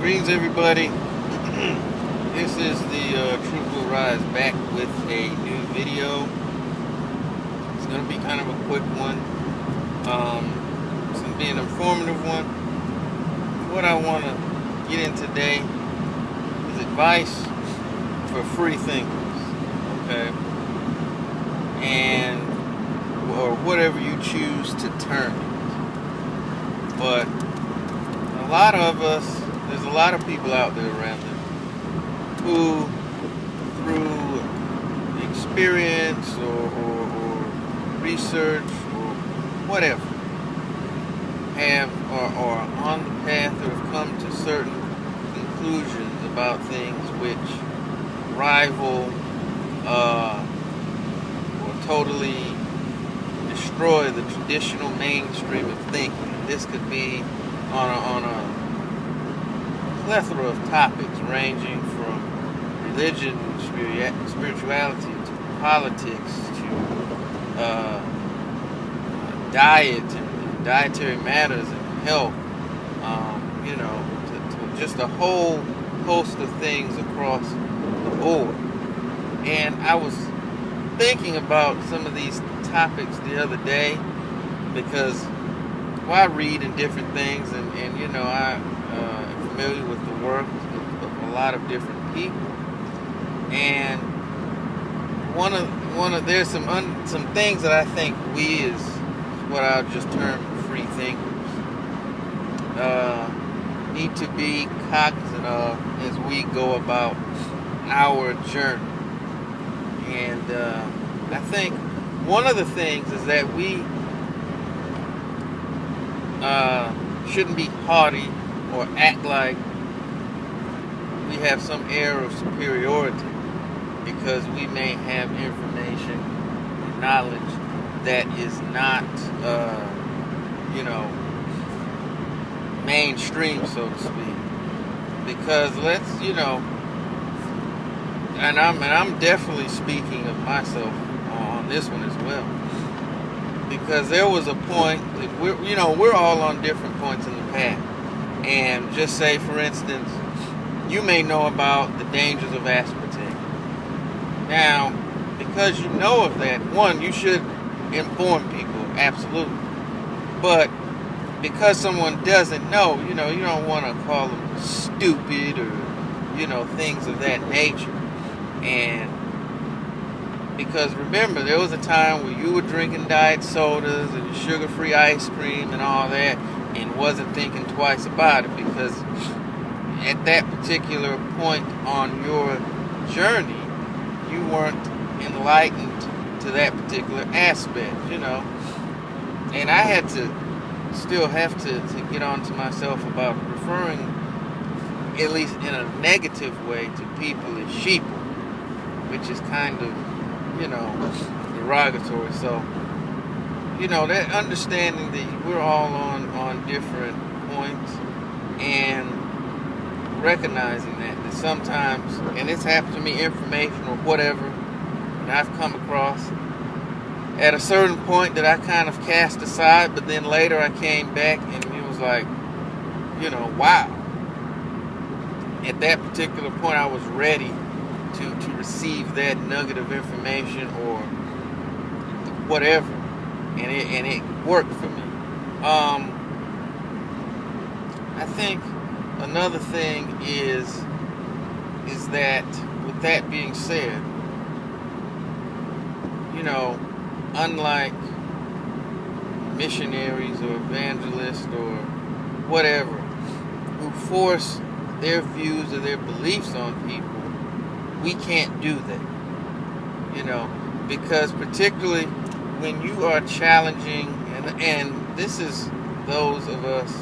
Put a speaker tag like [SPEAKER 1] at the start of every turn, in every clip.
[SPEAKER 1] Greetings, everybody. This is the Thetruthwillrise back with a new video. It's going to be kind of a quick one. It's going to be an informative one. What I want to get in today is advice for free thinkers, okay? And or whatever you choose to term it. But a lot of us, there's a lot of people out there around them who, through experience or research or whatever, are on the path or have come to certain conclusions about things which rival or totally destroy the traditional mainstream of thinking. This could be on a plethora of topics ranging from religion, spirituality, to politics, to diet and dietary matters and health, to just a whole host of things across the board. And I was thinking about some of these topics the other day because I read in different things and I am familiar with the work of a lot of different people, and there's some things that I think we, as what I'll just term free thinkers, need to be cognizant of as we go about our journey. And I think one of the things is that we shouldn't be haughty or act like we have some air of superiority because we may have information and knowledge that is not, mainstream, so to speak. Because and I'm definitely speaking of myself on this one as well. Because there was a point that we're all on different points in the path. And just say, for instance, you may know about the dangers of aspartame. Now, because you know of that, one, you should inform people, absolutely. But because someone doesn't know, you don't want to call them stupid or, things of that nature. And because remember, there was a time where you were drinking diet sodas and sugar-free ice cream and all that and wasn't thinking twice about it, because at that particular point on your journey, you weren't enlightened to that particular aspect, And I had to still have to get on to myself about referring, at least in a negative way, to people as sheeple, which is kind of, derogatory. So, that understanding that we're all on different points, and recognizing that sometimes, and it's happened to me, information or whatever, and I've come across at a certain point that I kind of cast aside, but then later I came back and it was like, wow. At that particular point, I was ready to receive that nugget of information or whatever, and it worked for me. I think another thing is that, with that being said, unlike missionaries or evangelists or whatever who force their views or their beliefs on people, we can't do that, because particularly when you are challenging, and this is those of us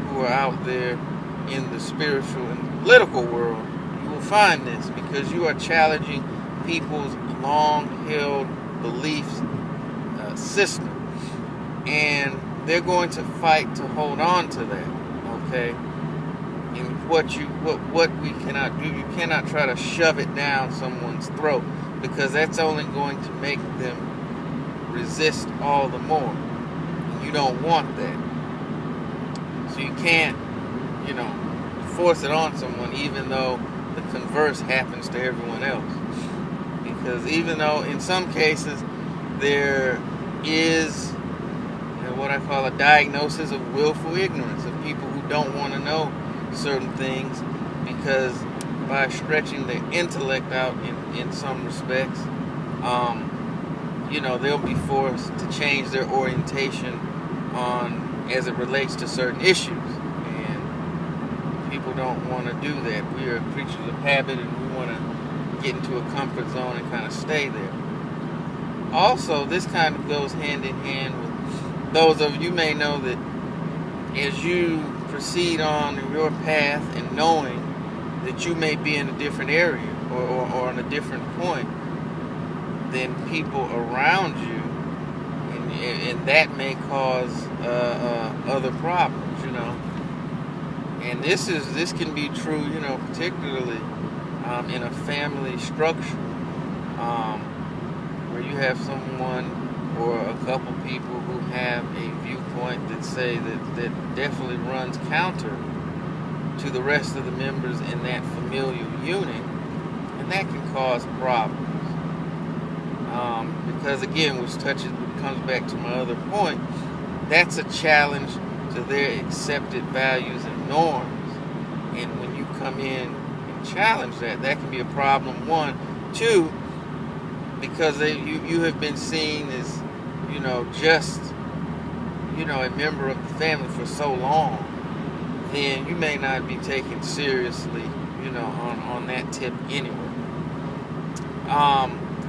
[SPEAKER 1] who are out there in the spiritual and political world, you will find this, because you are challenging people's long-held beliefs system, and they're going to fight to hold on to that, okay? And what we cannot do, you cannot try to shove it down someone's throat, because that's only going to make them resist all the more. And you don't want that. So you can't, force it on someone, even though the converse happens to everyone else. Because even though in some cases there is what I call a diagnosis of willful ignorance, of people who don't want to know certain things because by stretching their intellect out in some respects, they'll be forced to change their orientation as it relates to certain issues. And people don't want to do that. We are creatures of habit, and we want to get into a comfort zone and kind of stay there. Also, this kind of goes hand in hand with those of you may know that as you proceed on your path and knowing that you may be in a different area or on a different point than people around you, and that may cause other problems, And this can be true, particularly in a family structure where you have someone or a couple people who have a viewpoint that say that definitely runs counter to the rest of the members in that familial unit, and that can cause problems. Because again, which comes back to my other point, that's a challenge to their accepted values and norms. And when you come in and challenge that can be a problem. One, two, because you have been seen as just a member of the family for so long, then you may not be taken seriously on that tip anyway.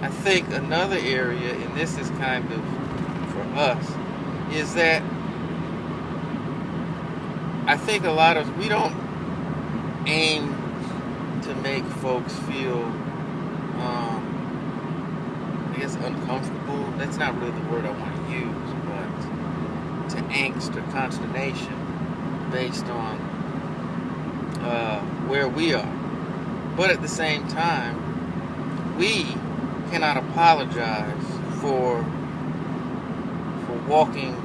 [SPEAKER 1] I think another area, and this is kind of for us, is that I think we don't aim to make folks feel I guess uncomfortable. That's not really the word I want to use, but to angst or consternation based on where we are. But at the same time, we cannot apologize for walking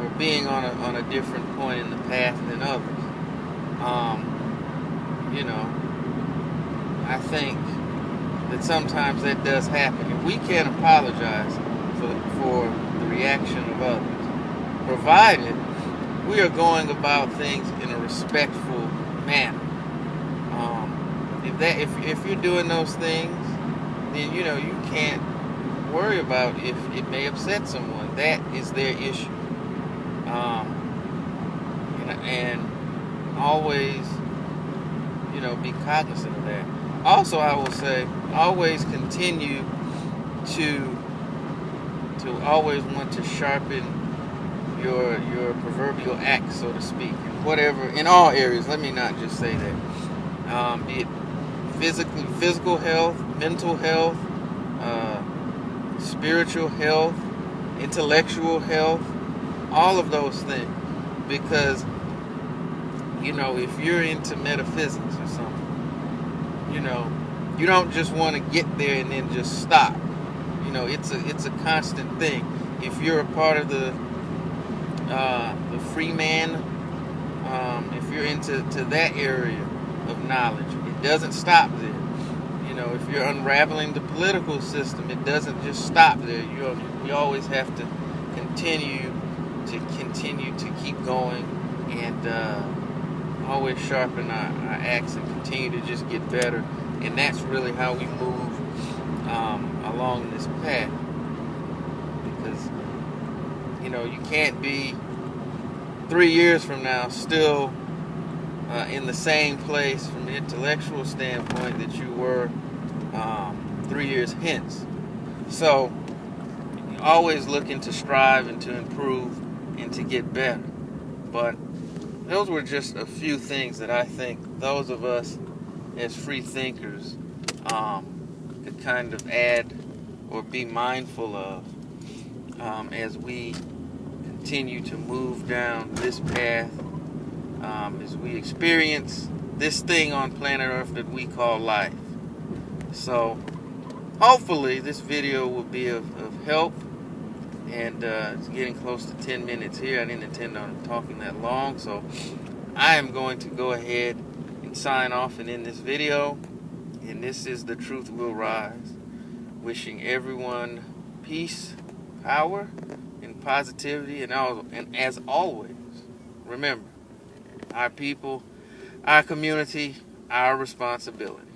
[SPEAKER 1] or being on a different point in the path than others. I think that sometimes that does happen, and we can't apologize for the reaction of others, provided we are going about things in a respectful manner. If you're doing those things, then you can't worry about if it may upset someone. That is their issue. And always, be cognizant of that. Also, I will say, always continue to always want to sharpen your proverbial axe, so to speak, whatever, in all areas. Let me not just say that. Be it physical health, mental health, spiritual health, intellectual health, all of those things. Because, if you're into metaphysics or something, you don't just want to get there and then just stop. It's a constant thing. If you're a part of the free man, if you're into that area of knowledge, it doesn't stop there. If you're unraveling the political system, it doesn't just stop there. We always have to continue to keep going and always sharpen our axe and continue to just get better. And that's really how we move along this path. Because you can't be 3 years from now still in the same place from an intellectual standpoint that you were 3 years hence. So always looking to strive and to improve and to get better. But those were just a few things that I think those of us as free thinkers could kind of add or be mindful of as we continue to move down this path, as we experience this thing on planet Earth that we call life. So hopefully this video will be of help, and it's getting close to 10 minutes here. I didn't intend on talking that long, so I am going to go ahead and sign off and end this video. And this is The Truth Will Rise. Wishing everyone peace, power, and positivity. And as always, remember, our people, our community, our responsibility.